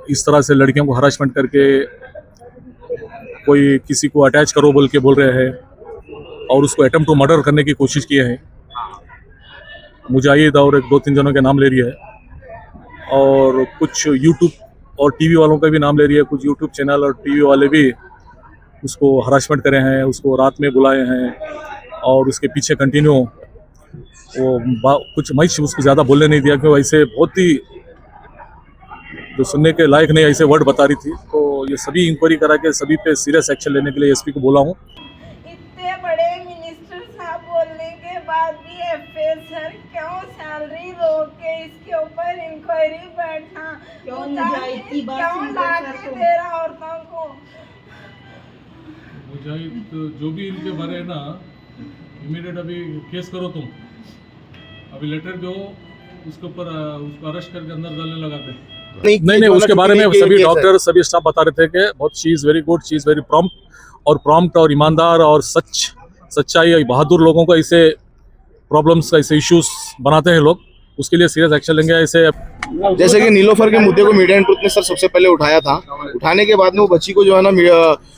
इस तरह से लड़कियों को हरासमेंट करके कोई किसी को अटैच करो बोल के बोल रहे हैं और उसको अटेम्प्ट टू मर्डर करने की कोशिश किए हैं। मुजाहिद और एक दो तीन जनों के नाम ले रही है और कुछ यूट्यूब और टीवी वालों का भी नाम ले रही है। कुछ यूट्यूब चैनल और टीवी वाले भी उसको हरासमेंट करे हैं, उसको रात में बुलाए हैं और उसके पीछे कंटिन्यू कुछ मैं उसको ज़्यादा बोलने नहीं दिया क्योंकि ऐसे बहुत ही जो सुनने के लायक नहीं ऐसे वर्ड बता रही थी। तो ये सभी इंक्वायरी करा के सभी पे सीरियस एक्शन लेने के लिए एसपी को बोला हूँ। इतने बड़े मिनिस्टर साहब बोलने के बाद भी एफएस सर क्यों सैलरी रोक के इसके ऊपर इंक्वायरी बैठा, क्यों ला के दे रहा औरतों को। मुजाहिद जो भी इनके बारे है ना, इमीडिएट अभी केस करो तुम, अभी लेटर दो उसके ऊपर, उसको अरेस्ट करके अंदर डालने लगाते। नहीं, उसके बारे में सभी डॉक्टर सभी स्टाफ बता रहे थे कि बहुत she is very good, she is very prompt और ईमानदार और सच्चाई बहादुर लोगों को ऐसे प्रॉब्लम्स ऐसे इश्यूज बनाते हैं लोग, उसके लिए सीरियस एक्शन लेंगे। ऐसे जैसे कि नीलोफर के मुद्दे को मीडिया एंड ट्रुथ ने सर सबसे पहले उठाया था। उठाने के बाद में वो बच्ची को जो है ना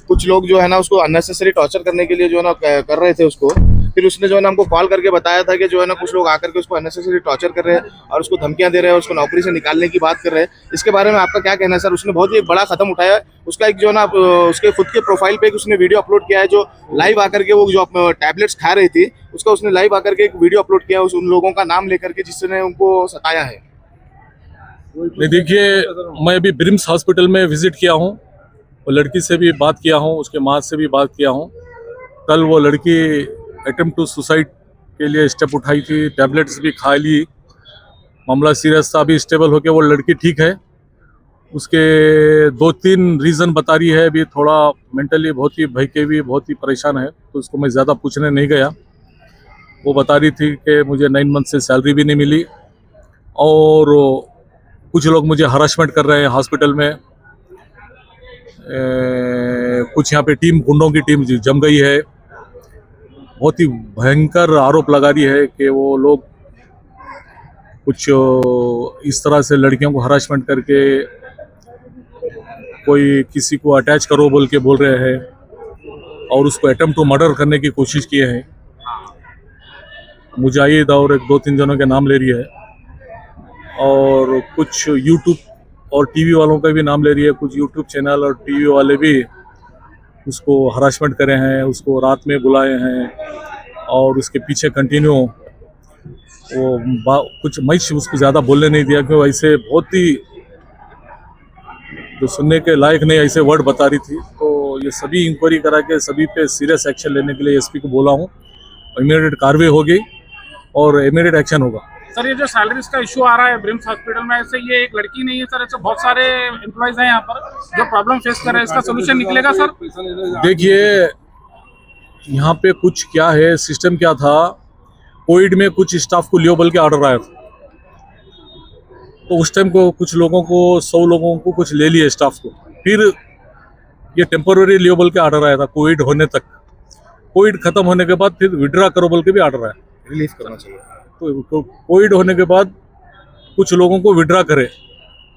कुछ लोग जो है ना उसको अननेसेसरी टॉर्चर करने के लिए जो है ना कर रहे थे उसको। फिर उसने जो है ना हमको कॉल करके बताया था कि जो है ना कुछ लोग आकर के उसको अननेसेसरी टॉर्चर कर रहे हैं और उसको धमकियां दे रहे हैं, उसको नौकरी से निकालने की बात कर रहे हैं। इसके बारे में आपका क्या कहना है सर? उसने बहुत ही बड़ा कदम उठाया है। उसका एक जो है ना उसके खुद के प्रोफाइल पे उसने वीडियो अपलोड किया है, जो लाइव आकर के वो जो टैबलेट्स खा रही थी उसका उसने लाइव आकर के एक वीडियो अपलोड किया है उन लोगों का नाम लेकर के जिसने उनको सताया है। नहीं देखिए, मैं अभी ब्रिम्स हॉस्पिटल में विजिट किया हूँ, वो लड़की से भी बात किया हूँ, उसके माँ से भी बात किया हूँ। कल वो लड़की अटेम्प्ट टू सुसाइड के लिए स्टेप उठाई थी, टैबलेट्स भी खा ली, मामला सीरियस था। अभी स्टेबल होके वो लड़की ठीक है। उसके 2-3 रीज़न बता रही है, अभी थोड़ा मेंटली बहुत ही भयके भी बहुत ही परेशान है, तो उसको मैं ज़्यादा पूछने नहीं गया। वो बता रही थी कि मुझे 9 मंथ से सैलरी भी नहीं मिली और कुछ लोग मुझे हरासमेंट कर रहे हैं हॉस्पिटल में। कुछ यहाँ पे टीम गुंडों की टीम जम गई है। बहुत ही भयंकर आरोप लगा रही है कि वो लोग कुछ इस तरह से लड़कियों को हरासमेंट करके कोई किसी को अटैच करो बोल के बोल रहे हैं और उसको अटेम्प्ट टू मर्डर करने की कोशिश किए हैं। मुजाहिद और एक 2-3 जनों के नाम ले रही है और कुछ यूट्यूब और टीवी वालों का भी नाम ले रही है। कुछ यूट्यूब चैनल और टीवी वाले भी उसको हरासमेंट करे हैं, उसको रात में बुलाए हैं और उसके पीछे कंटिन्यू कुछ मैं उसको ज़्यादा बोलने नहीं दिया क्योंकि ऐसे बहुत ही जो सुनने के लायक नहीं ऐसे वर्ड बता रही थी। तो ये सभी इंक्वायरी करा के सभी पे सीरियस एक्शन लेने के लिए एसपी को बोला हूँ। इमीडिएट कार्रवाई होगी और इमीडिएट एक्शन होगा। सर, ये जो सैलरीज का इशू आ रहा है ब्रिम्स हॉस्पिटल में, ऐसे ये एक लड़की नहीं है सर, ऐसे बहुत सारे एम्प्लॉइज हैं यहाँ पर जो प्रॉब्लम फेस कर रहे हैं, इसका सोल्यूशन निकलेगा सर? देखिए, यहाँ पे कुछ क्या है, सिस्टम क्या था, कोविड में कुछ स्टाफ को लियो बोल के ऑर्डर आया था, तो उस टाइम को कुछ लोगों को 100 लोगों को कुछ ले लिए स्टाफ को। फिर ये टेम्पोररी लियो बोल के ऑर्डर आया था कोविड होने तक। कोविड खत्म होने के बाद फिर विड्रा करो बोल के भी ऑर्डर आया, रिलीफ करना चाहिए। तो कोविड होने के बाद कुछ लोगों को विड्रा करे,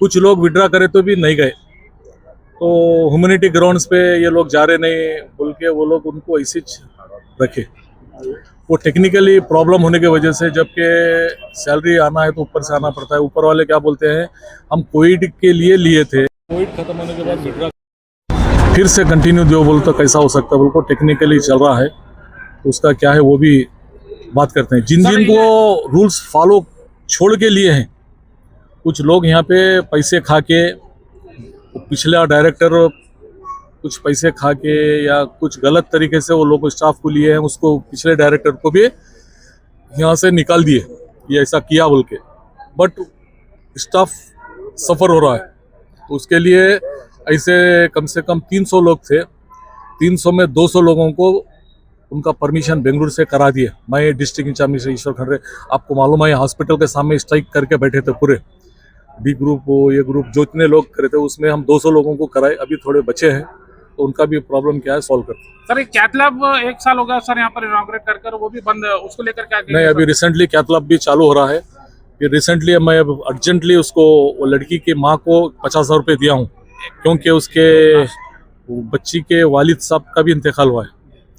कुछ लोग विड्रा करे तो भी नहीं गए, तो ह्यूमैनिटी ग्राउंड्स पे ये लोग जा रहे नहीं बोल के वो लोग उनको ऐसे रखे। वो टेक्निकली प्रॉब्लम होने की वजह से, जबकि सैलरी आना है तो ऊपर से आना पड़ता है। ऊपर वाले क्या बोलते हैं, हम कोविड के लिए थे, कोविड खत्म होने के बाद विड्रा फिर से कंटिन्यू जो बोल तो कैसा हो सकता है, बोल को टेक्निकली चल रहा है, तो उसका क्या है वो भी बात करते हैं। जिन जिन को रूल्स फॉलो छोड़ के लिए हैं, कुछ लोग यहाँ पे पैसे खा के, पिछला डायरेक्टर कुछ पैसे खा के या कुछ गलत तरीके से वो लोग स्टाफ को लिए हैं, उसको पिछले डायरेक्टर को भी यहाँ से निकाल दिए, ये ऐसा किया बोल के। बट स्टाफ सफ़र हो रहा है, तो उसके लिए ऐसे कम से कम 300 लोग थे, 300 में 200 लोगों को उनका परमिशन बेंगलुरु से करा दिया। मैं डिस्ट्रिक्ट इंचार्ज मिनिस्टर ईश्वर खंडरे, आपको मालूम है हॉस्पिटल के सामने स्ट्राइक करके बैठे थे पूरे बी ग्रुप, ये ग्रुप जो इतने लोग करे थे उसमें हम 200 लोगों को कराए। अभी थोड़े बचे हैं तो उनका भी प्रॉब्लम क्या है सॉल्व करते। सर, एक कैथ लैब 1 साल हो गया सर यहाँ पर इनॉग्रेट कर वो भी बंद है, उसको लेकर क्या? नहीं, अभी रिसेंटली कैथ लैब भी चालू हो रहा है। फिर रिसेंटली मैं अब अर्जेंटली उसको, वो लड़की की माँ को 50,000 रुपये दिया हूँ, क्योंकि उसके बच्ची के वालिद साहब का भी इंतकाल हुआ है,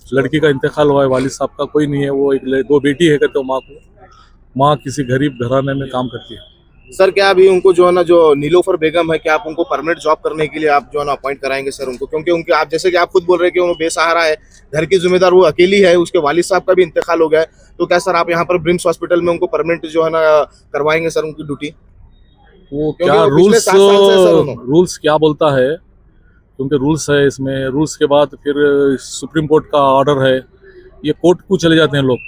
लड़की का इंतकाल हुआ है, वालिद साहब का कोई नहीं है, वो एक 2 बेटी है कहते हो माँ को, माँ किसी गरीब घराने में काम करती है। सर क्या अभी उनको जो है ना, जो नीलोफर बेगम है, क्या आप उनको परमानेंट जॉब करने के लिए आप जो है ना अपॉइंट कराएंगे सर उनको? क्योंकि उनके, आप जैसे कि आप खुद बोल रहे हैं कि वो बेसहारा है, घर की जिम्मेदार वो अकेली है, उसके वालिद साहब का भी इंतकाल हो गया है, तो क्या सर आप यहाँ पर ब्रिम्स हॉस्पिटल में उनको परमानेंट जो है ना करवाएंगे सर उनकी ड्यूटी? वो क्योंकि क्या वो पिछले 7 साल से सर उन्होंने- रूल्स क्या बोलता है, क्योंकि रूल्स है इसमें, रूल्स के बाद फिर सुप्रीम कोर्ट का ऑर्डर है, ये कोर्ट को चले जाते हैं लोग।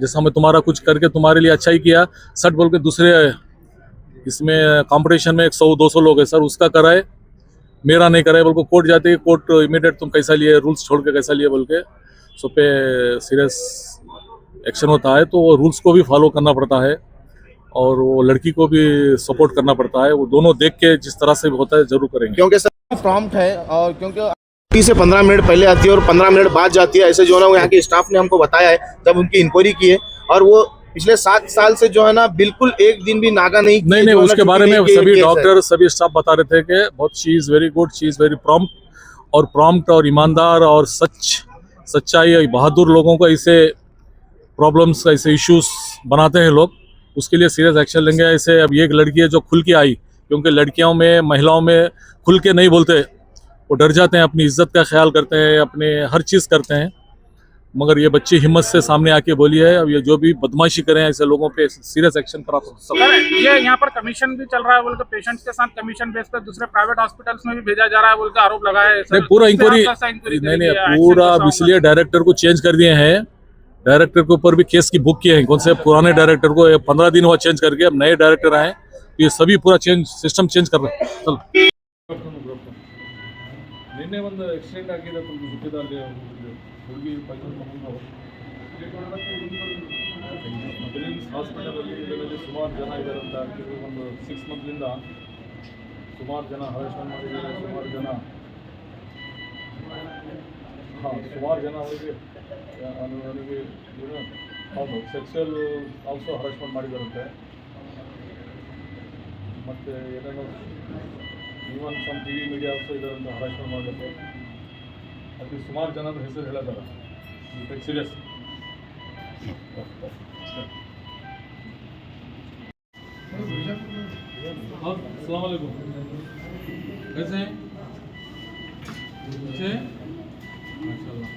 जैसा मैं तुम्हारा कुछ करके तुम्हारे लिए अच्छा ही किया, सट बोल के दूसरे इसमें कंपटीशन में 100-200 लोग हैं सर, उसका कराए, मेरा नहीं कराए बोल को कोर्ट जाते हैं, कोर्ट इमीडिएट तुम कैसा लिए, रूल्स छोड़ के कैसा लिए बोल के सो पे सीरियस एक्शन होता है। तो वो रूल्स को भी फॉलो करना पड़ता है और वो लड़की को भी सपोर्ट करना पड़ता है, वो दोनों देख के जिस तरह से भी होता है जरूर करेंगे। क्योंकि सर प्रॉम्प्ट है, और क्योंकि 30 से 15 मिनट पहले आती है और 15 मिनट बाद जाती है, ऐसे जो है ना वो यहाँ के स्टाफ ने हमको बताया है जब उनकी इंक्वायरी की है। और वो पिछले 7 साल से जो है ना बिल्कुल एक दिन भी नागा नहीं किए, नहीं जो है ना उसके बारे छुट्टी में नहीं सभी किए, डॉक्टर सभी स्टाफ बता रहे थे कि बहुत she is very good, she is very prompt और ईमानदार और सच्चाई बहादुर लोगों को ऐसे प्रॉब्लम्स, ऐसे इश्यूज बनाते हैं लोग, उसके लिए सीरियस एक्शन लेंगे। ऐसे अब ये एक लड़की है जो खुल के आई, क्योंकि लड़कियों में, महिलाओं में खुल के नहीं बोलते, वो डर जाते हैं, अपनी इज्जत का ख्याल करते हैं, अपने हर चीज़ करते हैं, मगर ये बच्ची हिम्मत से सामने आके बोली है। अब ये जो भी बदमाशी करें ऐसे लोगों पे सीरियस एक्शन करा सब। सर ये यहाँ पर कमीशन भी चल रहा है बोल के, पेशेंट्स के साथ कमीशन बेस पे दूसरे प्राइवेट हॉस्पिटल्स में भी भेजा जा रहा है बोल के आरोप लगाया है सर। नहीं पूरा इस पे इंक्वायरी, आप कैसा इंक्वायरी नहीं करेंगे? पूरा एक्शन कैसा इसलिए डायरेक्टर को चेंज कर दिए हैं, डायरेक्टर के ऊपर भी केस की बुक किए हैं, कौन से पुराने डायरेक्टर को 15 दिन हुआ चेंज करके, अब नए डायरेक्टर आए, ये सभी पूरा सिस्टम चेंज कर रहे हैं। चलो ನಿನ್ನೆ ಒಂದು ಆಕ್ಸಿಡೆಂಟ್ ಆಗಿದೆ ತುಂಬ ಸುತ್ತಿದಲ್ಲಿ ಹುಡುಗಿ ಹಾಸ್ಪಿಟಲಲ್ಲಿ ಇದರಲ್ಲಿ ಸುಮಾರು ಜನ ಇದ್ದಾರಂತ, ಒಂದು 6 ಮಂತ್ಲಿಂದ ಸುಮಾರು ಜನ ಹರಾಸ್ಮೆಂಟ್ ಮಾಡಿದ್ದಾರೆ, ಸುಮಾರು ಜನ ಅವರಿಗೆ ನನಗೆ ಹೌದು ಸೆಕ್ಸುವಲ್ ಆಲ್ಸೋ ಹರಾಸ್ಮೆಂಟ್ ಮಾಡಿದಾರಂತೆ, ಮತ್ತು ಏನೇನೋ even some T V media also ಇದರಿಂದ ಹರಾಸ್ಮೆಂಟ್ ಮಾಡಲಿಕ್ಕೆ ಅದಕ್ಕೆ ಸುಮಾರು ಜನದ ಹೆಸರು ಹೇಳಿದಾರೆ, ಟೇಕ್ सीरियस। अस्सलाम वालेकुम, कैसे हैं? अच्छे हैं? माशाल्लाह।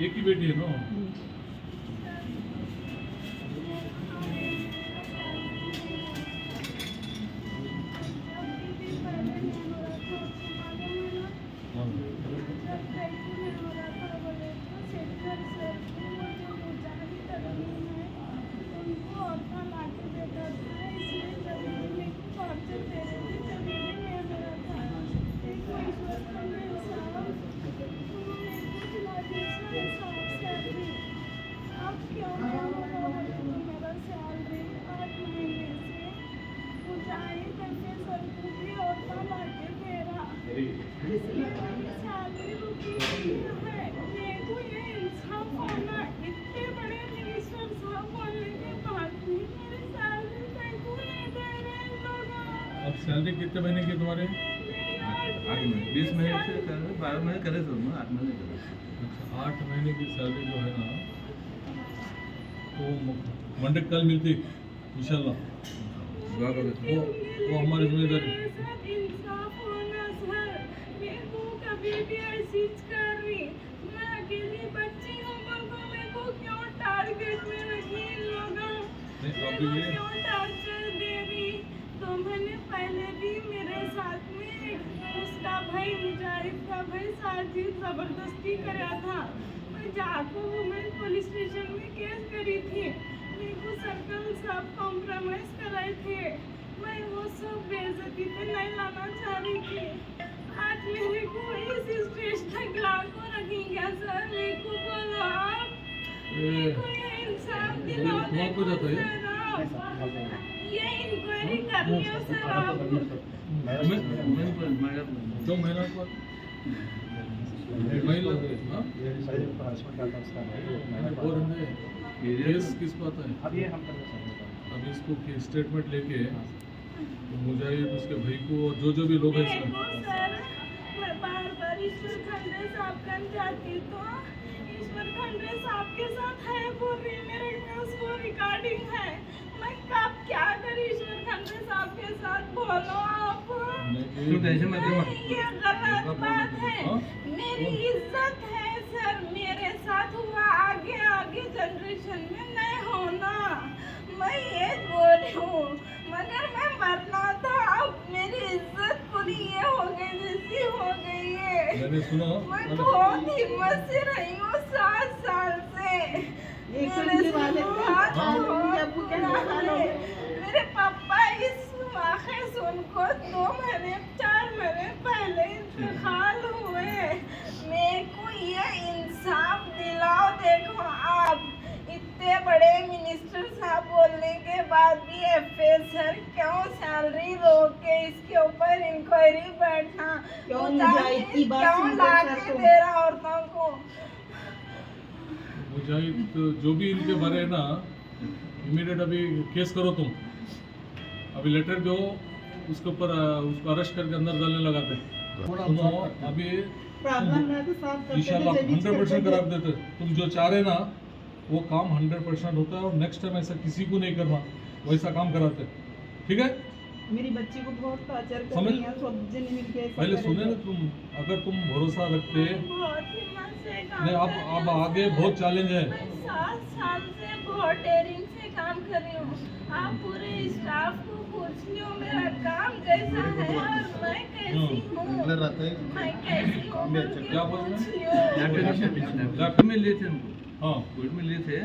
एक ही बेटी है ना? अब सैलरी कितने महीने की तुम्हारे? 8 महीने, 20 महीने से 12 महीने करे सर, 8 महीने करे। अच्छा 8 महीने की सैलरी जो है ना, तो मंडे कल मिलती इंशाल्लाह, दुआ करो। वो हमारी जिम्मेदारी। इंसाफ होना सर, मेरे को कभी भी ऐसी कर रही, मैं अकेली बच्ची हूँ, मेरे को क्यों टारगेट में रखी इन लोगों, क्यों टॉर्चर दे रही। तो मैंने पहले भी मेरे साथ में उसका भाई मुजाहिद का भाई साजिद जबरदस्ती करा था, मैं जाकर वुमेन पुलिस स्टेशन में केस करी थी, मेरे को सर्कल सब कॉम्प्रोमाइज कराए थे, मैं वो सब बेइज्जती पे नहीं लाना चाह रही थी। आज मेरे को इस स्टेज तक लाकर रखेंगे सर, मेरे को बोलो आप, मेरे को ये इंसाफ दिलाओ सर आप, ये इंक्वायरी करनी है सर आप। क्यों महिला को महिला हाँ? और केस किसको आता है? अब इसको स्टेटमेंट लेके मुजाहिद उसके भाई को और जो भी लोग हैं इसका सर मैं बार बार ईश्वर खंडे साहब कर जाती तो ईश्वर खंडे साहब के साथ है बोल रही मेरे पास वो रिकॉर्डिंग है। मैं कब क्या करूँ ईश्वर खंडे साहब के साथ बोलो आप। तू टेंशन मत ले। ये गलत बात है। मेरी इज्जत है सर मेरे साथ हुआ आगे आगे जनरेशन में नहीं होना। मैं ये बोल रही हूँ मगर मैं मरना था अब मेरी इज्जत पूरी ये हो गई जैसी हो गई है। मैंने सुना मैं बहुत हिम्मत से रही हूँ 7 साल से। मेरे पापा इस वाक़े सुनको 2 महीने 4 महीने पहले इंतकाल हुए। मेरे को ये इंसाफ दिलाओ। देखो आप इतने बड़े मिनिस्टर साहब बोलने के बाद भी एफए सर क्यों सैलरी रोक के इसके ऊपर इंक्वायरी बैठा क्यों ला के दे रहा औरतों को। मुजाहिद जो भी इनके बारे है ना इमीडिएट अभी केस करो तुम। अभी लेटर दो उसके ऊपर उसको अरेस्ट करके अंदर डालने लगाते सुनो अभी इंशाल्लाह 100% करा देते। तुम जो चाह रहे ना वो काम 100% होता है और नेक्स्ट टाइम ऐसा किसी को नहीं करना वैसा काम कराते। ठीक है मेरी बच्ची को बहुत टॉर्चर कर समझ- रही है सब जने मिलके ऐसा पहले कर सुने रहे ना तुम अगर तुम भरोसा रखते बहुत हिम्मत से काम नहीं कर अब रही अब हूँ। आगे बहुत चैलेंज है। मैं 7 साल से बहुत डेयरिंग से काम कर रही हूँ। आप पूरे स्टाफ को पूछ लियो मेरा काम कैसा है और मैं कैसी हूँ। मैं कैसी हूँ बोल के क्या बोल रहे पूछ हैं? लियो। कोर्ट में लिए थे उनको, हाँ कोर्ट में लिए थे।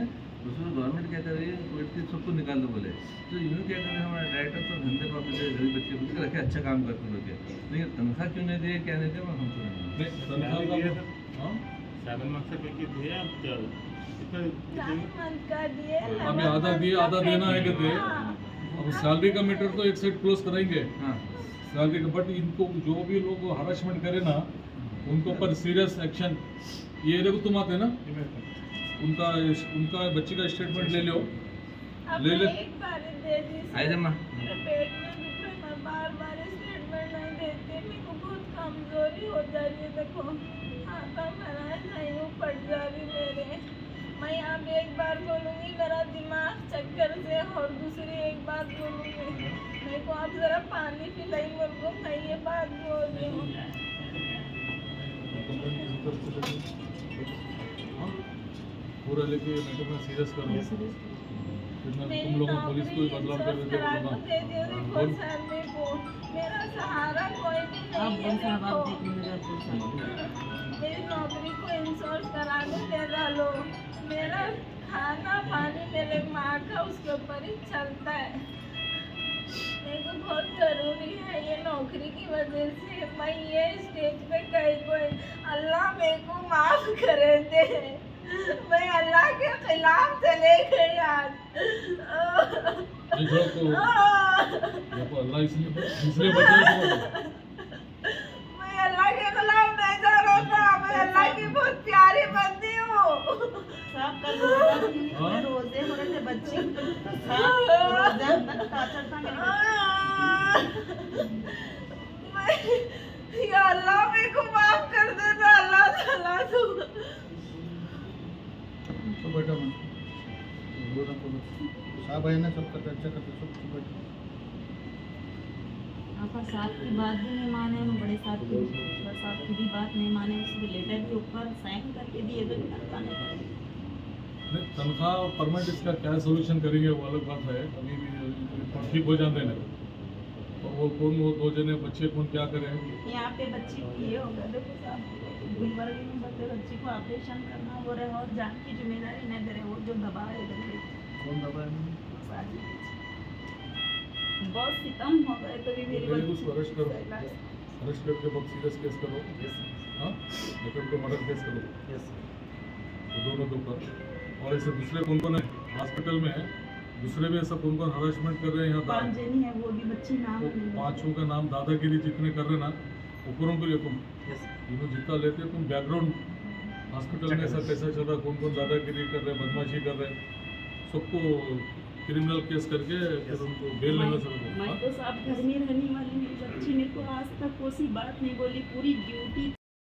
उसमें गवर्नमेंट क्या कर रही है कोर्ट से सबको निकाल दो बोले तो यूँ क्या कर रहे हैं हमारे डायरेक्टर तो धंधे पापा से गरीब बच्चे कुछ रखे अच्छा काम करते लोग लेकिन तनख्वाह क्यों नहीं दिए क्या नहीं दिया मैं हमको नहीं मालूम। नहीं तनख्वाह का हाँ 7 मंथ से पैकेज दिए आप मंथ का दिए अभी आधा दिए आधा देना है कहते अब सैलरी का मीटर तो एक साइड क्लोज कराएंगे हाँ सैलरी का बट इनको जो भी लोग हरासमेंट करे ना उनके ऊपर सीरियस एक्शन। ये देखो तुम आते ना उनका बच्चे का स्टेटमेंट ले लो अब ले ले। एक बार दे दी आई जम्मा मेरे पेट में दुख रहा है। मैं बार बार स्टेटमेंट नहीं देती मेरे को बहुत कमजोरी हो जा रही है। देखो हाथा मेरा नहीं हूँ पड़ जा रही मेरे। मैं अब एक बार बोलूँगी मेरा दिमाग चक्कर से और दूसरी एक बात बोलूँगी मेरे को आप जरा पानी पिलाई मेरे को मैं ये बात बोल रही हूँ। पूरा लेके मैं तो सीरियस करो फिर मैं तुम लोगों पुलिस को भी बदलाव कर देते बोलूँगा। बोल मेरा सहारा कोई भी नहीं है। देखो मेरी नौकरी को इंश्योर कराने दे डालो। मेरा खाना पानी मेरे माँ का उसके ऊपर ही चलता है। मेरे को बहुत ज़रूरी है ये नौकरी की वजह से मैं ये स्टेज पे गई कोई अल्लाह मेरे को माफ़ करे दे। मैं अल्लाह के खिलाफ चले गई आज। नहीं छोड़ो तो देखो अल्लाह इसलिए बचाए मैं अल्लाह के खिलाफ नहीं जा रहा था। मैं अल्लाह की बहुत प्यारी बंदी हूँ। साहब कल रोजे हो रहे थे बच्चे रोजा अंदर टॉर्चर था मेरे या अल्लाह मेरे को माफ कर देना अल्लाह ताला तू। तो बेटा मैं साहब है ना सब करते अच्छा करते सब बैठो आपका साहब की बात भी नहीं माने बड़े साहब की भी बात नहीं माने उसके लेटर के ऊपर साइन करके दिए तो तनख्वाह नहीं करेंगे। तनख्वाह परमानेंट इसका क्या सोल्यूशन करेंगे वो अलग बात है। अभी भी ठीक हो जाते हैं और वो कौन वो 2 जने बच्चे कौन क्या करें। यहाँ पे बच्ची ये होगा देखो साहब गुलबर्ग में बच्ची को ऑपरेशन करना हो रहा है और जान की जिम्मेदारी नहीं दे रहे वो जो दबाव है इधर पे कौन दबा है बहुत सितम हो गए तो भी मेरी पहले उसको बच्ची अरेस्ट करो अरेस्ट करके बहुत सीरियस केस करो हाँ लेकिन उनको मर्डर केस करो वो दोनों के ऊपर। और ऐसे दूसरे कौन कौन है हॉस्पिटल में है दूसरे भी ऐसा कौन कौन हरासमेंट कर रहे हैं यहाँ 5 जनी है वो भी बच्ची नाम वो 5 का नाम दादागिरी जितने कर रहे ना ऊपरों को लिखो यस इन्हों जितना लेते तुम बैकग्राउंड हॉस्पिटल में सब कैसा चल रहा, कौन कौन दादागिरी कर रहे, बदमाशी कर रहे, सबको क्रिमिनल केस करके फिर उनको बेल लेना मैं तो साहब घर में रहने वाली मेरी बच्ची मेरे को आज तक कोई बात नहीं बोली, पूरी ड्यूटी